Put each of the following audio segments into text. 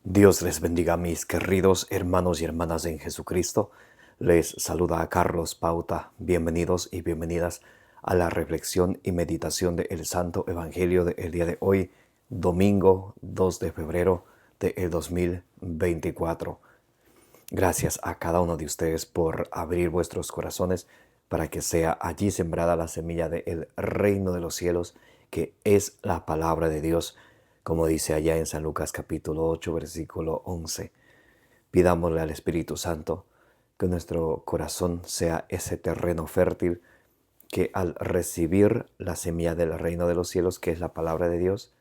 Dios les bendiga, mis queridos hermanos y hermanas en Jesucristo. Les saluda a Carlos Pauta. Bienvenidos y bienvenidas a la reflexión y meditación del Santo Evangelio del día de hoy, domingo 2 de febrero del 2024. Gracias a cada uno de ustedes por abrir vuestros corazones para que sea allí sembrada la semilla del reino de los cielos, que es la palabra de Dios, como dice allá en San Lucas capítulo 8, versículo 11. Pidámosle al Espíritu Santo que nuestro corazón sea ese terreno fértil que al recibir la semilla del reino de los cielos, que es la palabra de Dios,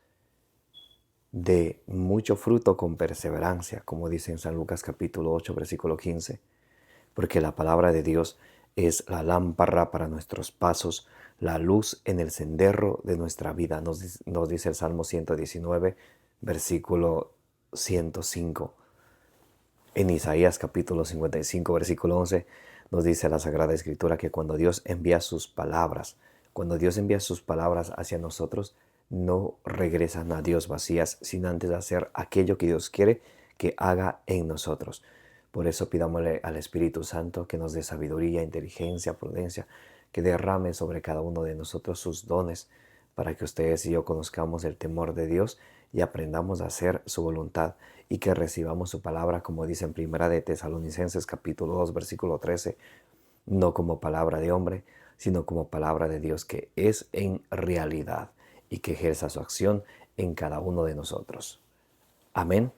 de mucho fruto con perseverancia, como dice en San Lucas capítulo 8, versículo 15, porque la palabra de Dios es la lámpara para nuestros pasos, la luz en el sendero de nuestra vida, nos dice el Salmo 119, versículo 105. En Isaías capítulo 55, versículo 11, nos dice la Sagrada Escritura que cuando Dios envía sus palabras hacia nosotros, no regresan a Dios vacías, sin antes hacer aquello que Dios quiere que haga en nosotros. Por eso pidámosle al Espíritu Santo que nos dé sabiduría, inteligencia, prudencia, que derrame sobre cada uno de nosotros sus dones, para que ustedes y yo conozcamos el temor de Dios y aprendamos a hacer su voluntad, y que recibamos su palabra, como dice en Primera de Tesalonicenses capítulo 2, versículo 13, no como palabra de hombre, sino como palabra de Dios, que es en realidad y que ejerza su acción en cada uno de nosotros. Amén.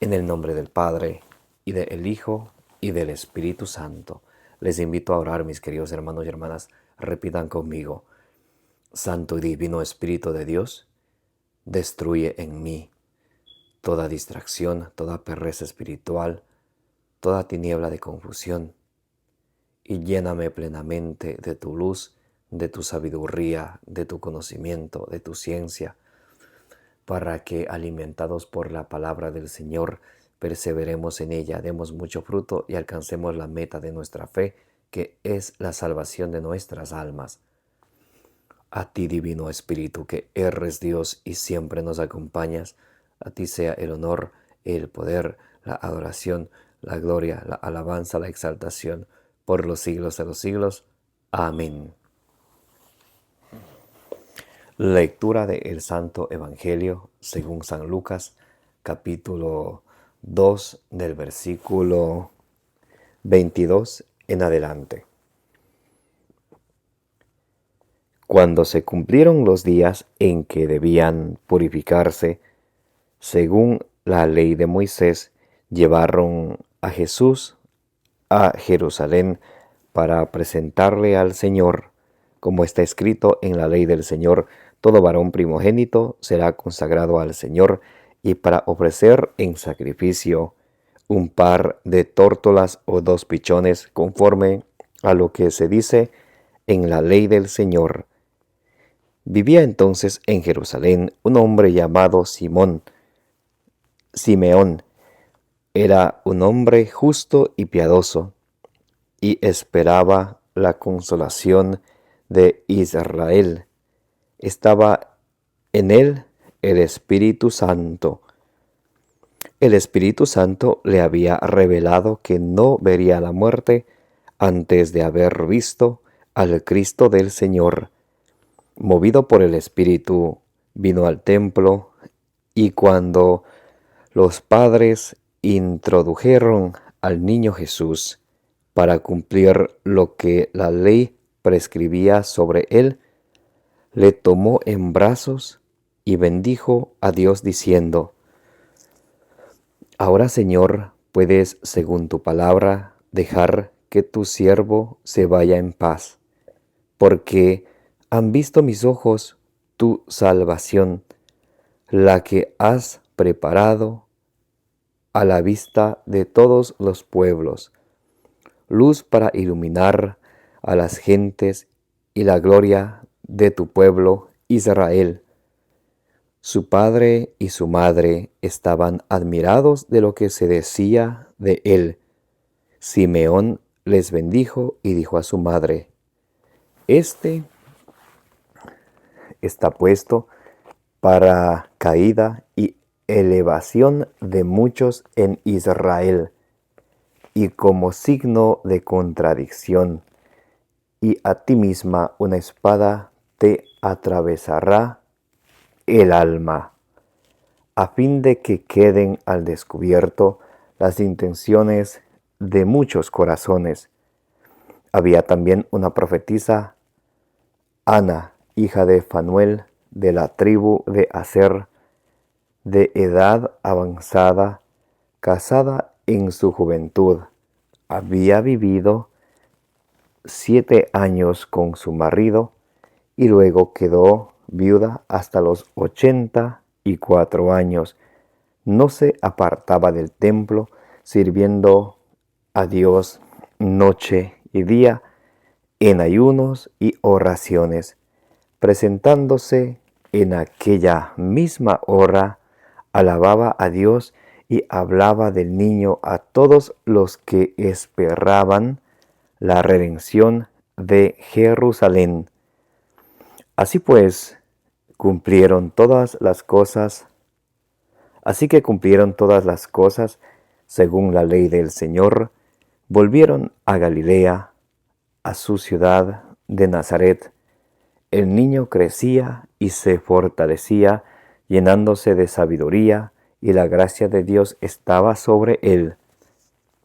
En el nombre del Padre, y del Hijo, y del Espíritu Santo. Les invito a orar, mis queridos hermanos y hermanas. Repitan conmigo: Santo y Divino Espíritu de Dios, destruye en mí toda distracción, toda pereza espiritual, toda tiniebla de confusión, y lléname plenamente de tu luz, de tu sabiduría, de tu conocimiento, de tu ciencia, para que, alimentados por la palabra del Señor, perseveremos en ella, demos mucho fruto y alcancemos la meta de nuestra fe, que es la salvación de nuestras almas. A ti, Divino Espíritu, que eres Dios y siempre nos acompañas, a ti sea el honor, el poder, la adoración, la gloria, la alabanza, la exaltación, por los siglos de los siglos. Amén. Lectura del Santo Evangelio según San Lucas, capítulo 2, del versículo 22 en adelante. Cuando se cumplieron los días en que debían purificarse, según la ley de Moisés, llevaron a Jesús a Jerusalén para presentarle al Señor, como está escrito en la ley del Señor: todo varón primogénito será consagrado al Señor, y para ofrecer en sacrificio un par de tórtolas o 2 pichones, conforme a lo que se dice en la ley del Señor. Vivía entonces en Jerusalén un hombre llamado Simeón. Era un hombre justo y piadoso, y esperaba la consolación de Israel. Estaba en él el Espíritu Santo. El Espíritu Santo le había revelado que no vería la muerte antes de haber visto al Cristo del Señor. Movido por el Espíritu, vino al templo, y cuando los padres introdujeron al niño Jesús para cumplir lo que la ley prescribía sobre él, le tomó en brazos y bendijo a Dios diciendo: Ahora, Señor, puedes, según tu palabra, dejar que tu siervo se vaya en paz, porque han visto mis ojos tu salvación, la que has preparado a la vista de todos los pueblos, luz para iluminar a las gentes y la gloria de tu pueblo Israel. Su padre y su madre estaban admirados de lo que se decía de él. Simeón les bendijo y dijo a su madre: Este está puesto para caída y elevación de muchos en Israel, y como signo de contradicción, y a ti misma una espada te atravesará el alma, a fin de que queden al descubierto las intenciones de muchos corazones. Había también una profetisa, Ana, hija de Fanuel, de la tribu de Aser, de edad avanzada, casada en su juventud. Había vivido 7 años con su marido y luego quedó viuda hasta los 84 años. No se apartaba del templo, sirviendo a Dios noche y día en ayunos y oraciones, presentándose en aquella misma hora, alababa a Dios y hablaba del niño a todos los que esperaban la redención de Jerusalén. Así pues, cumplieron todas las cosas, así que cumplieron todas las cosas según la ley del Señor, volvieron a Galilea, a su ciudad de Nazaret. El niño crecía y se fortalecía, llenándose de sabiduría, y la gracia de Dios estaba sobre él.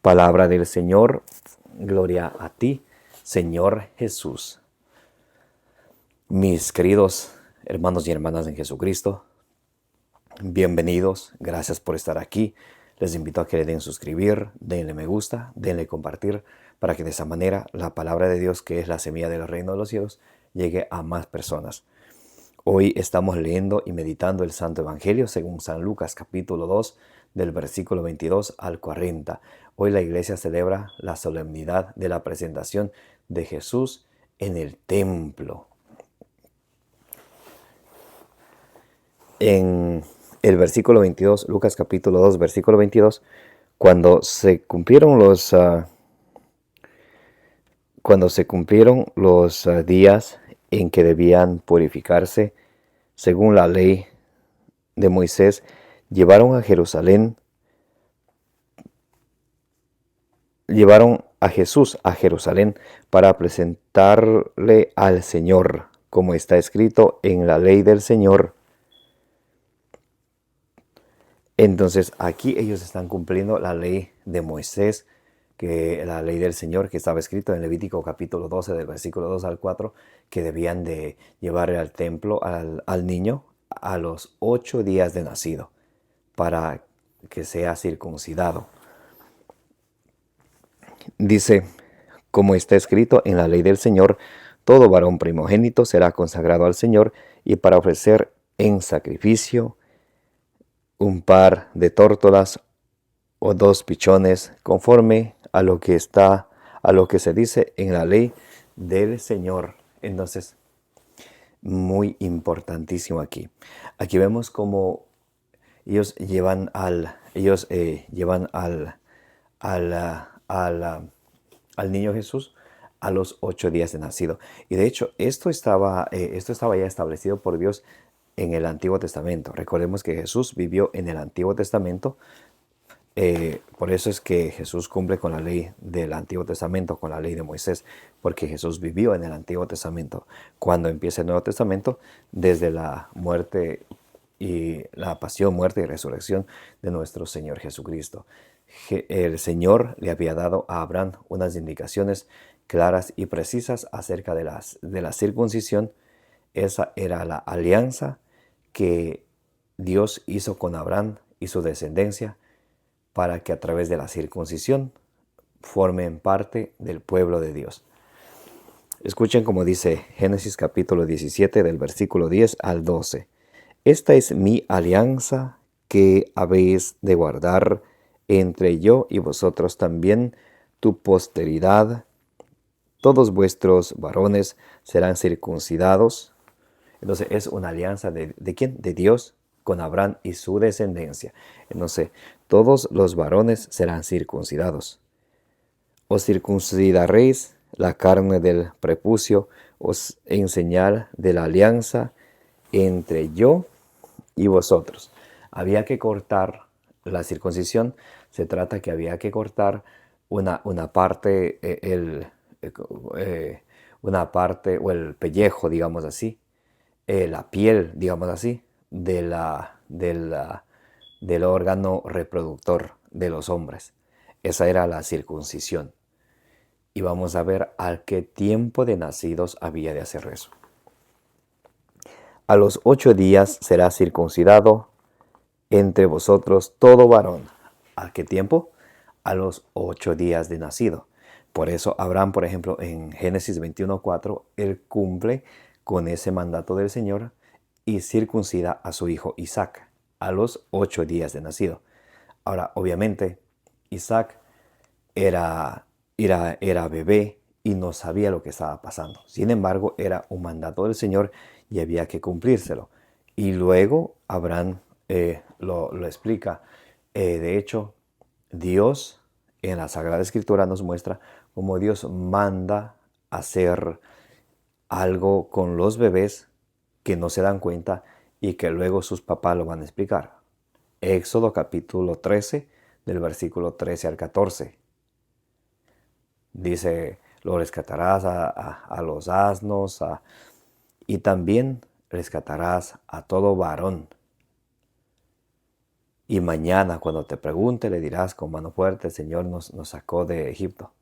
Palabra del Señor, gloria a ti, Señor Jesús. Mis queridos hermanos y hermanas en Jesucristo, bienvenidos, gracias por estar aquí. Les invito a que le den suscribir, denle me gusta, denle compartir, para que de esa manera la palabra de Dios, que es la semilla del reino de los cielos, llegue a más personas. Hoy estamos leyendo y meditando el Santo Evangelio según San Lucas capítulo 2 del versículo 22 al 40. Hoy la iglesia celebra la solemnidad de la presentación de Jesús en el templo. En el versículo 22, Lucas capítulo 2, versículo 22, cuando se cumplieron los días en que debían purificarse, según la ley de Moisés, llevaron a Jesús a Jerusalén para presentarle al Señor, como está escrito en la ley del Señor. Entonces aquí ellos están cumpliendo la ley de Moisés, que la ley del Señor, que estaba escrito en Levítico capítulo 12 del versículo 2 al 4, que debían de llevarle al templo al niño a los 8 días de nacido para que sea circuncidado. Dice, como está escrito en la ley del Señor, todo varón primogénito será consagrado al Señor, y para ofrecer en sacrificio un par de tórtolas o 2 pichones, conforme a lo que se dice en la ley del Señor. Entonces, muy importantísimo aquí. Aquí vemos cómo ellos llevan al niño Jesús a los 8 días de nacido. Y de hecho, esto estaba ya establecido por Dios en el Antiguo Testamento. Recordemos que Jesús vivió en el Antiguo Testamento. Por eso es que Jesús cumple con la ley del Antiguo Testamento, con la ley de Moisés, porque Jesús vivió en el Antiguo Testamento. Cuando empieza el Nuevo Testamento, desde la muerte y la pasión, muerte y resurrección de nuestro Señor Jesucristo. El Señor le había dado a Abraham unas indicaciones claras y precisas acerca de la circuncisión. Esa era la alianza que Dios hizo con Abraham y su descendencia, para que a través de la circuncisión formen parte del pueblo de Dios. Escuchen como dice Génesis capítulo 17 del versículo 10 al 12. Esta es mi alianza que habéis de guardar entre yo y vosotros también, tu posteridad. Todos vuestros varones serán circuncidados. Entonces es una alianza de ¿quién? De Dios con Abraham y su descendencia. Entonces, todos los varones serán circuncidados. Os circuncidaréis la carne del prepucio, en señal de la alianza entre yo y vosotros. Había que cortar la circuncisión, se trata que había que cortar una parte, una parte o el pellejo, digamos así, la piel, digamos así, del órgano reproductor de los hombres. Esa era la circuncisión. Y vamos a ver a qué tiempo de nacidos había de hacer eso. A los 8 días será circuncidado entre vosotros todo varón. ¿A qué tiempo? A los 8 días de nacido. Por eso Abraham, por ejemplo, en Génesis 21:4, él cumple con ese mandato del Señor y circuncida a su hijo Isaac a los 8 días de nacido. Ahora, obviamente, Isaac era bebé y no sabía lo que estaba pasando. Sin embargo, era un mandato del Señor y había que cumplírselo. Y luego Abraham lo explica. De hecho, Dios en la Sagrada Escritura nos muestra cómo Dios manda hacer algo con los bebés que no se dan cuenta y que luego sus papás lo van a explicar. Éxodo capítulo 13, del versículo 13 al 14. Dice, lo rescatarás a los asnos y también rescatarás a todo varón. Y mañana cuando te pregunte le dirás con mano fuerte, el Señor nos sacó de Egipto.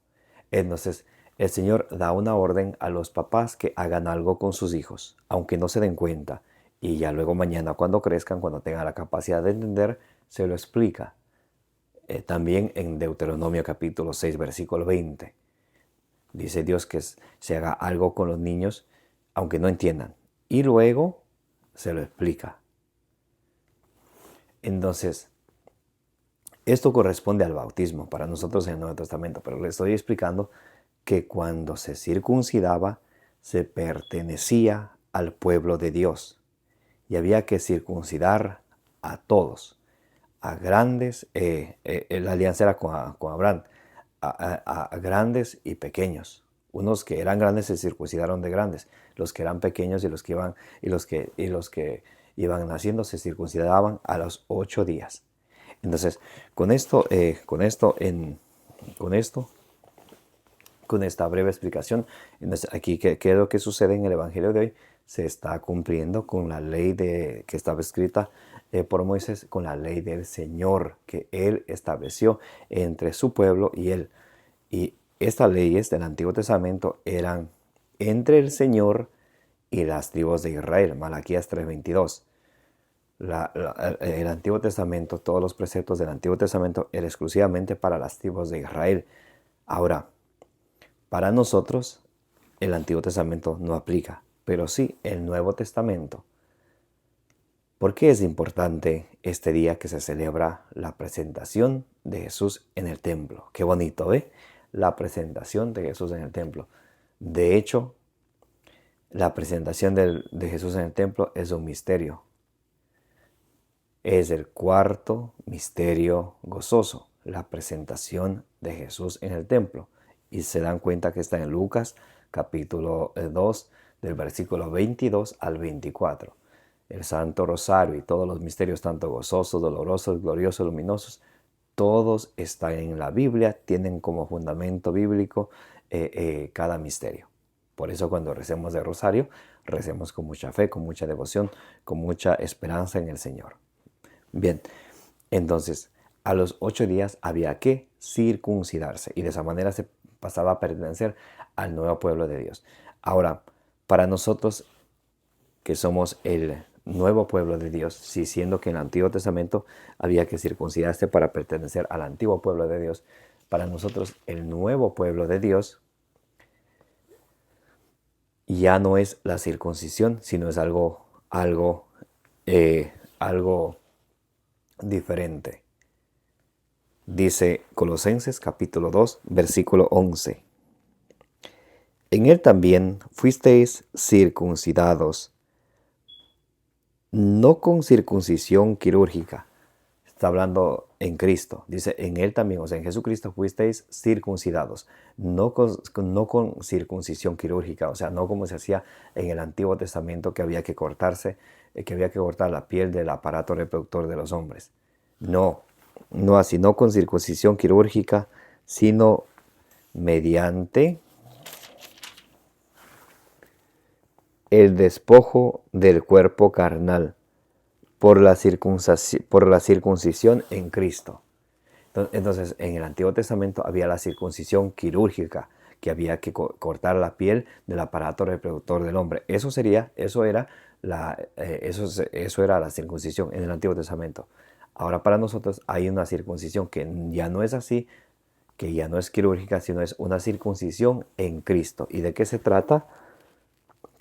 Entonces el Señor da una orden a los papás que hagan algo con sus hijos, aunque no se den cuenta. Y ya luego mañana cuando crezcan, cuando tengan la capacidad de entender, se lo explica. También en Deuteronomio capítulo 6, versículo 20. Dice Dios que se haga algo con los niños, aunque no entiendan. Y luego se lo explica. Entonces, esto corresponde al bautismo para nosotros en el Nuevo Testamento, pero le estoy explicando que cuando se circuncidaba, se pertenecía al pueblo de Dios. Y había que circuncidar a todos, a grandes, la alianza era con Abraham, a grandes y pequeños. Unos que eran grandes se circuncidaron de grandes, los que eran pequeños y los que iban naciendo se circuncidaban a los 8 días. Entonces, con esta breve explicación, entonces aquí ¿qué es lo que sucede en el Evangelio de hoy? Se está cumpliendo con la ley que estaba escrita por Moisés, con la ley del Señor que Él estableció entre su pueblo y Él. Y estas leyes del Antiguo Testamento eran entre el Señor y las tribus de Israel, Malaquías 3:22. El Antiguo Testamento, todos los preceptos del Antiguo Testamento eran exclusivamente para las tribus de Israel. Ahora, para nosotros, el Antiguo Testamento no aplica, pero sí el Nuevo Testamento. ¿Por qué es importante este día que se celebra la presentación de Jesús en el templo? Qué bonito, ¿eh? La presentación de Jesús en el templo. De hecho, la presentación de Jesús en el templo es un misterio. Es el cuarto misterio gozoso, la presentación de Jesús en el templo. Y se dan cuenta que está en Lucas capítulo 2 del versículo 22 al 24. El Santo Rosario y todos los misterios, tanto gozosos, dolorosos, gloriosos, luminosos, todos están en la Biblia, tienen como fundamento bíblico cada misterio. Por eso cuando recemos de Rosario, recemos con mucha fe, con mucha devoción, con mucha esperanza en el Señor. Bien, entonces a los 8 días había que circuncidarse y de esa manera se pasaba a pertenecer al nuevo pueblo de Dios. Ahora, para nosotros que somos el nuevo pueblo de Dios, si siendo que en el Antiguo Testamento había que circuncidarse para pertenecer al antiguo pueblo de Dios, para nosotros el nuevo pueblo de Dios ya no es la circuncisión, sino es algo diferente. Dice Colosenses capítulo 2, versículo 11. En él también fuisteis circuncidados, no con circuncisión quirúrgica. Está hablando en Cristo. Dice, en él también, o sea, en Jesucristo fuisteis circuncidados, no con circuncisión quirúrgica, o sea, no como se hacía en el Antiguo Testamento, que había que cortarse que había que cortar la piel del aparato reproductor de los hombres. No, no así, no con circuncisión quirúrgica, sino mediante el despojo del cuerpo carnal por la circuncisión en Cristo. Entonces, en el Antiguo Testamento había la circuncisión quirúrgica, que había que cortar la piel del aparato reproductor del hombre. Eso era la circuncisión en el Antiguo Testamento. Ahora para nosotros hay una circuncisión que ya no es así, que ya no es quirúrgica, sino es una circuncisión en Cristo. ¿Y de qué se trata?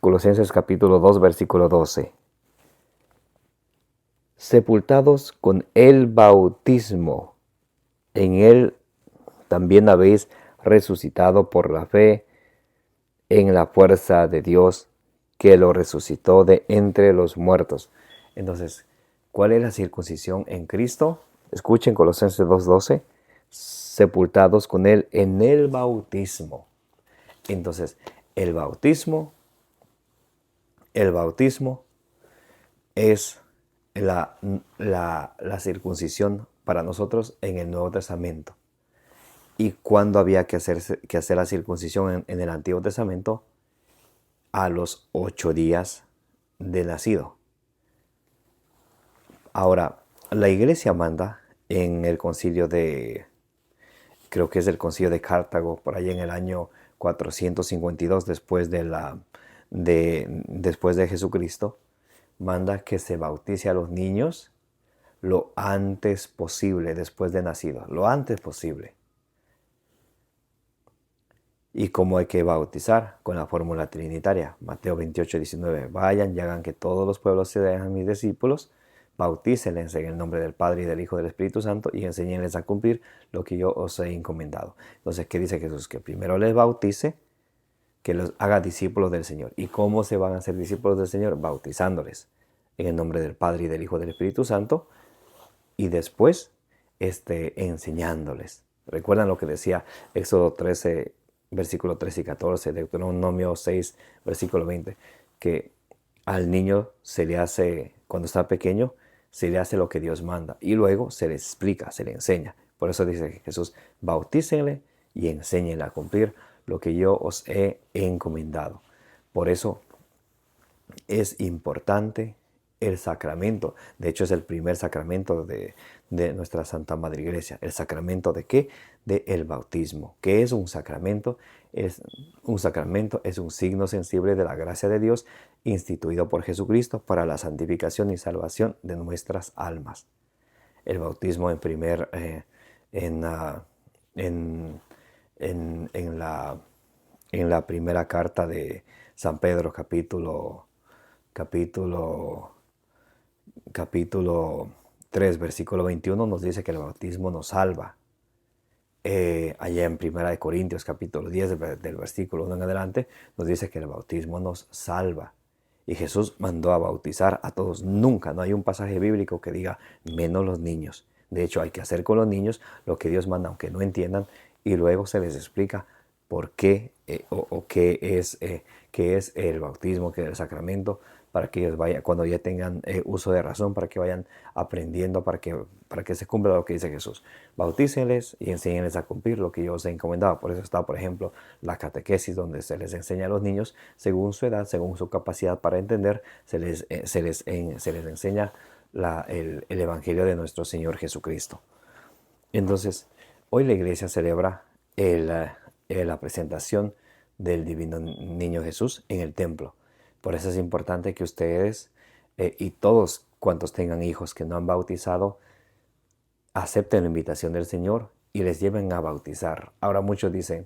Colosenses capítulo 2, versículo 12. Sepultados con el bautismo, en él también habéis resucitado por la fe en la fuerza de Dios que lo resucitó de entre los muertos. Entonces, ¿cuál es la circuncisión en Cristo? Escuchen Colosenses 2:12, sepultados con él en el bautismo. Entonces, el bautismo es la circuncisión para nosotros en el Nuevo Testamento. ¿Y cuándo había que hacer la circuncisión en el Antiguo Testamento? A los 8 días de nacido. Ahora, la iglesia manda en el concilio creo que es el concilio de Cartago, por ahí en el año 452 después de Jesucristo, manda que se bautice a los niños lo antes posible después de nacido, lo antes posible. ¿Y cómo hay que bautizar? Con la fórmula trinitaria. Mateo 28:19. Vayan y hagan que todos los pueblos sean mis discípulos. Bautícenles en el nombre del Padre y del Hijo y del Espíritu Santo y enséñenles a cumplir lo que yo os he encomendado. Entonces, ¿qué dice Jesús? Que primero les bautice, que los haga discípulos del Señor. ¿Y cómo se van a hacer discípulos del Señor? Bautizándoles en el nombre del Padre y del Hijo y del Espíritu Santo y después enseñándoles. ¿Recuerdan lo que decía Éxodo 13, versículo 13 y 14, Deuteronomio 6, versículo 20, que al niño se le hace, cuando está pequeño, se le hace lo que Dios manda y luego se le explica, se le enseña. Por eso dice Jesús, bautícenle y enséñenle a cumplir lo que yo os he encomendado. Por eso es importante el sacramento. De hecho, es el primer sacramento de nuestra Santa Madre Iglesia. ¿El sacramento de qué? Del bautismo. ¿Qué es un sacramento? Un sacramento es un signo sensible de la gracia de Dios instituido por Jesucristo para la santificación y salvación de nuestras almas. El bautismo en la primera carta de San Pedro, capítulo 3, versículo 21, nos dice que el bautismo nos salva. Allá en 1 Corintios, capítulo 10, del versículo 1 en adelante, nos dice que el bautismo nos salva. Y Jesús mandó a bautizar a todos. Nunca, no hay un pasaje bíblico que diga menos los niños. De hecho, hay que hacer con los niños lo que Dios manda, aunque no entiendan, y luego se les explica por qué qué es el bautismo, qué es el sacramento, para que ellos vayan, cuando ya tengan uso de razón, para que vayan aprendiendo, para que se cumpla lo que dice Jesús. Bautícenles y enséñenles a cumplir lo que yo os he encomendado. Por eso está, por ejemplo, la catequesis, donde se les enseña a los niños, según su edad, según su capacidad para entender, se les enseña el Evangelio de nuestro Señor Jesucristo. Entonces, hoy la iglesia celebra la presentación del Divino Niño Jesús en el templo. Por eso es importante que ustedes y todos cuantos tengan hijos que no han bautizado, acepten la invitación del Señor y les lleven a bautizar. Ahora muchos dicen,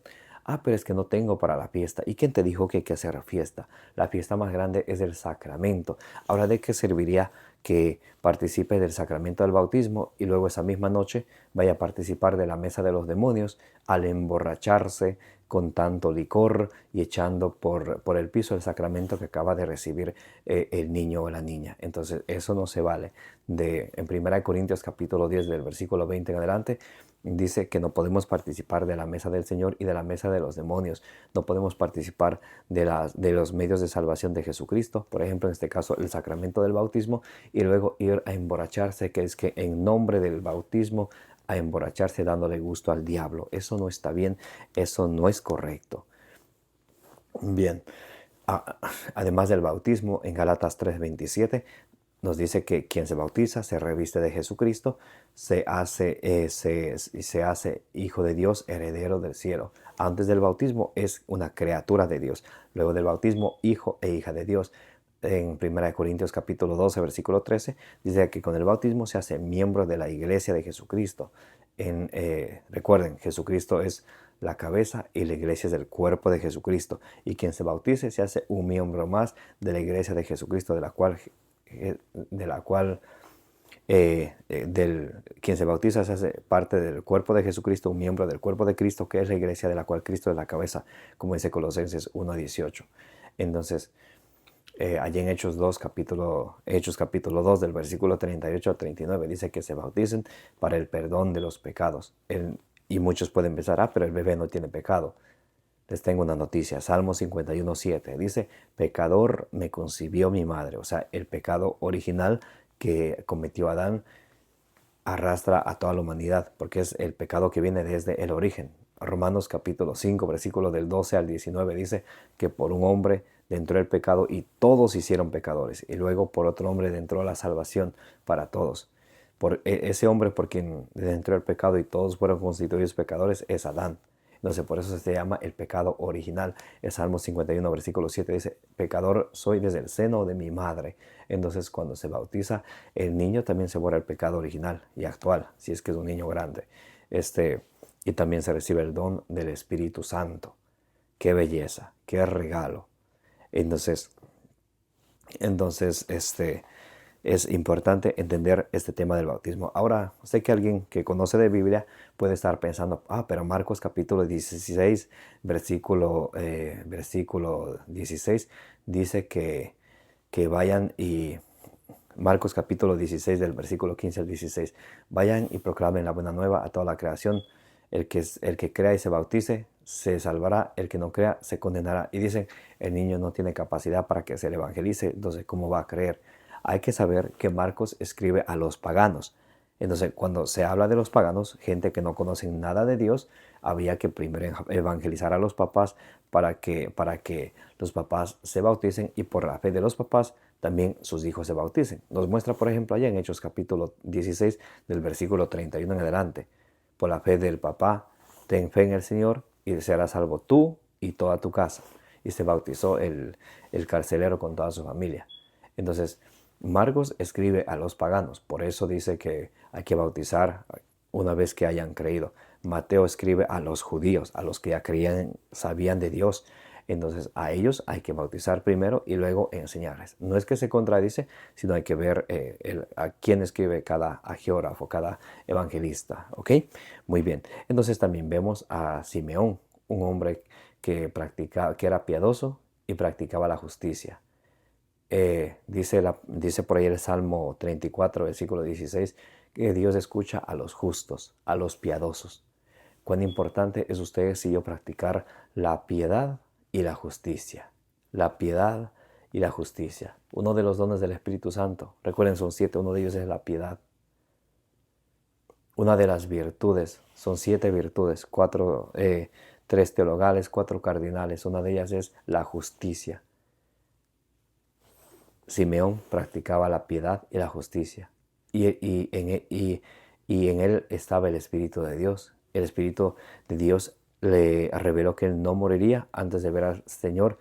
pero es que no tengo para la fiesta. ¿Y quién te dijo que hay que hacer fiesta? La fiesta más grande es el sacramento. Ahora, ¿de qué serviría que participe del sacramento del bautismo y luego esa misma noche vaya a participar de la mesa de los demonios al emborracharse con tanto licor y echando por el piso el sacramento que acaba de recibir el niño o la niña? Entonces eso no se vale. En 1 Corintios capítulo 10 del versículo 20 en adelante Dice que no podemos participar de la mesa del Señor y de la mesa de los demonios. No podemos participar de los medios de salvación de Jesucristo. Por ejemplo, en este caso, el sacramento del bautismo y luego ir a emborracharse, que es que en nombre del bautismo a emborracharse dándole gusto al diablo. Eso no está bien, eso no es correcto. Bien, además del bautismo, en Gálatas 3:27 nos dice que quien se bautiza se reviste de Jesucristo, se hace hijo de Dios, heredero del cielo. Antes del bautismo es una criatura de Dios. Luego del bautismo, hijo e hija de Dios. En 1 Corintios capítulo 12, versículo 13, dice que con el bautismo se hace miembro de la iglesia de Jesucristo. Recuerden, Jesucristo es la cabeza y la iglesia es el cuerpo de Jesucristo. Y quien se bautice se hace un miembro más de la iglesia de Jesucristo, quien se bautiza se hace parte del cuerpo de Jesucristo, un miembro del cuerpo de Cristo, que es la iglesia de la cual Cristo es la cabeza, como dice Colosenses 1:18. Entonces, allí en Hechos capítulo 2, del versículo 38 al 39, dice que se bauticen para el perdón de los pecados. Y muchos pueden pensar, pero el bebé no tiene pecado. Les tengo una noticia, Salmo 51:7, dice, pecador me concibió mi madre. O sea, el pecado original que cometió Adán arrastra a toda la humanidad, porque es el pecado que viene desde el origen. Romanos capítulo 5, versículo del 12 al 19, dice que por un hombre entró el pecado y todos hicieron pecadores. Y luego por otro hombre entró la salvación para todos. Por ese hombre por quien entró el pecado y todos fueron constituidos pecadores es Adán. Entonces, por eso se llama el pecado original. El Salmo 51, versículo 7 dice, pecador soy desde el seno de mi madre. Entonces, cuando se bautiza, el niño también se borra el pecado original y actual, si es que es un niño grande. Y también se recibe el don del Espíritu Santo. ¡Qué belleza! ¡Qué regalo! Entonces, es importante entender este tema del bautismo. Ahora, sé que alguien que conoce de Biblia puede estar pensando, pero Marcos capítulo 16, versículo 16, dice que vayan y... Marcos capítulo 16, del versículo 15 al 16, vayan y proclamen la buena nueva a toda la creación. El que crea y se bautice se salvará, el que no crea se condenará. Y dicen, el niño no tiene capacidad para que se le evangelice, entonces ¿cómo va a creer? Hay que saber que Marcos escribe a los paganos. Entonces, cuando se habla de los paganos, gente que no conocen nada de Dios, había que primero evangelizar a los papás para que los papás se bauticen y por la fe de los papás también sus hijos se bauticen. Nos muestra, por ejemplo, allá en Hechos capítulo 16, del versículo 31 en adelante. Por la fe del papá, ten fe en el Señor y serás salvo tú y toda tu casa. Y se bautizó el carcelero con toda su familia. Entonces, Marcos escribe a los paganos, por eso dice que hay que bautizar una vez que hayan creído. Mateo escribe a los judíos, a los que ya creían, sabían de Dios. Entonces a ellos hay que bautizar primero y luego enseñarles. No es que se contradice, sino hay que ver a quién escribe cada geógrafo, cada evangelista. ¿Ok? Muy bien. Entonces también vemos a Simeón, un hombre que era piadoso y practicaba la justicia. Dice por ahí el Salmo 34, versículo 16, que Dios escucha a los justos, a los piadosos. Cuán importante es ustedes y yo practicar la piedad y la justicia. La piedad y la justicia. Uno de los dones del Espíritu Santo, recuerden, son 7, uno de ellos es la piedad. Una de las virtudes, son 7 virtudes, 3 teologales, 4 cardinales. Una de ellas es la justicia. Simeón practicaba la piedad y la justicia. Y en él estaba el Espíritu de Dios. El Espíritu de Dios le reveló que él no moriría antes de ver al Señor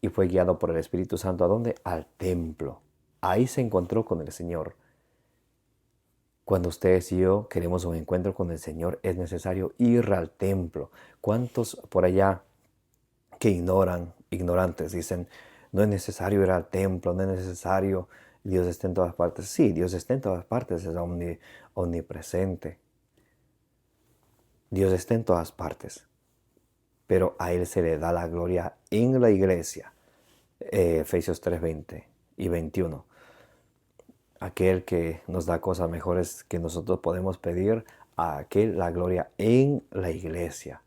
y fue guiado por el Espíritu Santo. ¿A dónde? Al templo. Ahí se encontró con el Señor. Cuando ustedes y yo queremos un encuentro con el Señor, es necesario ir al templo. ¿Cuántos por allá que ignorantes, dicen, no es necesario ir al templo, no es necesario, Dios está en todas partes? Sí, Dios está en todas partes, es omnipresente. Dios está en todas partes, pero a Él se le da la gloria en la iglesia. Efesios 3:20 y 21. Aquel que nos da cosas mejores que nosotros podemos pedir, a aquel la gloria en la iglesia.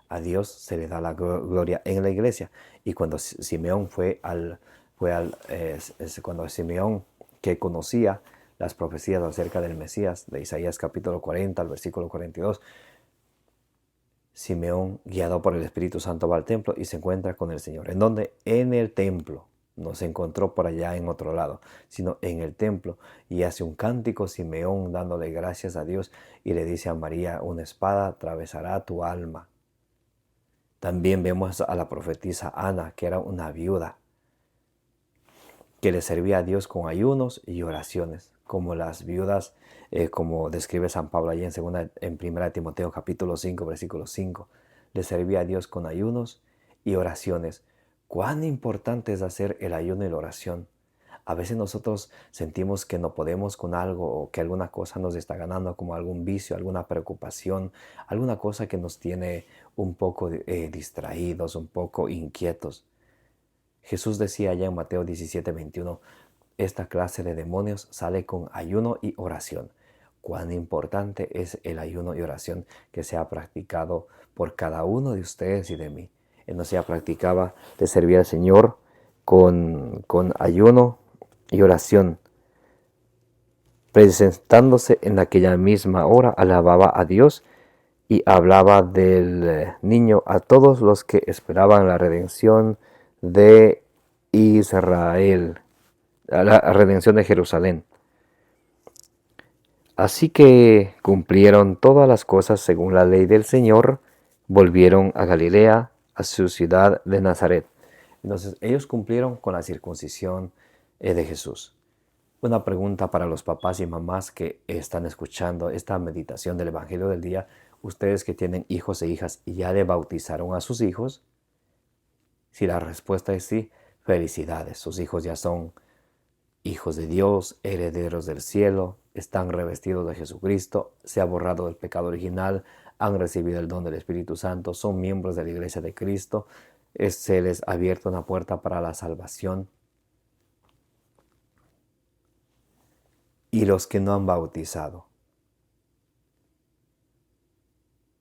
A Dios se le da la gloria en la iglesia. Y cuando Simeón cuando Simeón, que conocía las profecías acerca del Mesías, de Isaías capítulo 40 al versículo 42, Simeón, guiado por el Espíritu Santo, va al templo y se encuentra con el Señor. ¿En dónde? En el templo. No se encontró por allá en otro lado, sino en el templo. Y hace un cántico Simeón dándole gracias a Dios y le dice a María, una espada atravesará tu alma. También vemos a la profetisa Ana, que era una viuda, que le servía a Dios con ayunos y oraciones, como las viudas, como describe San Pablo allí en 1 Timoteo capítulo 5, versículo 5. Le servía a Dios con ayunos y oraciones. ¿Cuán importante es hacer el ayuno y la oración? A veces nosotros sentimos que no podemos con algo o que alguna cosa nos está ganando, como algún vicio, alguna preocupación, alguna cosa que nos tiene un poco distraídos, un poco inquietos. Jesús decía allá en Mateo 17:21, esta clase de demonios sale con ayuno y oración. Cuán importante es el ayuno y oración que se ha practicado por cada uno de ustedes y de mí. Él no se practicaba de servir al Señor con ayuno y oración. Presentándose en aquella misma hora, alababa a Dios y hablaba del niño a todos los que esperaban la redención de Israel, la redención de Jerusalén. Así que cumplieron todas las cosas según la ley del Señor, volvieron a Galilea, a su ciudad de Nazaret. Entonces ellos cumplieron con la circuncisión de Jesús. Una pregunta para los papás y mamás que están escuchando esta meditación del Evangelio del Día. Ustedes que tienen hijos e hijas y ya le bautizaron a sus hijos. Si la respuesta es sí, felicidades. Sus hijos ya son hijos de Dios, herederos del cielo, están revestidos de Jesucristo, se ha borrado el pecado original, han recibido el don del Espíritu Santo, son miembros de la Iglesia de Cristo, se les ha abierto una puerta para la salvación. Y los que no han bautizado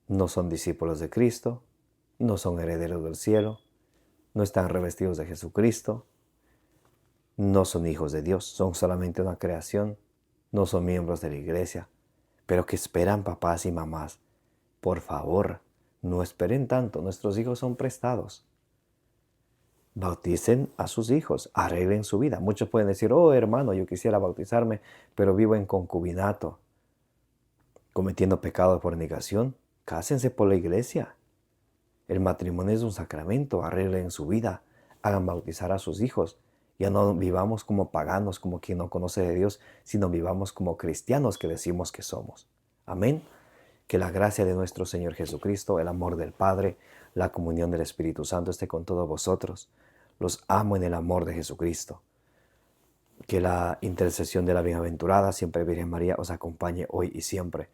no son discípulos de Cristo, no son herederos del cielo, no están revestidos de Jesucristo, no son hijos de Dios, son solamente una creación, no son miembros de la iglesia. Pero que esperan papás y mamás, por favor, no esperen tanto, nuestros hijos son prestados. Bauticen a sus hijos, arreglen su vida. Muchos pueden decir, oh hermano, yo quisiera bautizarme, pero vivo en concubinato, cometiendo pecado de fornicación. Cásense por la iglesia. El matrimonio es un sacramento, arreglen su vida, hagan bautizar a sus hijos. Ya no vivamos como paganos, como quien no conoce de Dios, sino vivamos como cristianos que decimos que somos. Amén. Que la gracia de nuestro Señor Jesucristo, el amor del Padre, la comunión del Espíritu Santo esté con todos vosotros. Los amo en el amor de Jesucristo. Que la intercesión de la bienaventurada siempre Virgen María os acompañe hoy y siempre.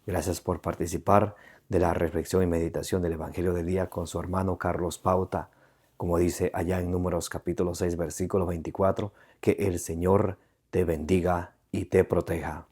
Gracias por participar de la reflexión y meditación del Evangelio del Día con su hermano Carlos Pauta. Como dice allá en Números capítulo 6, versículo 24, que el Señor te bendiga y te proteja.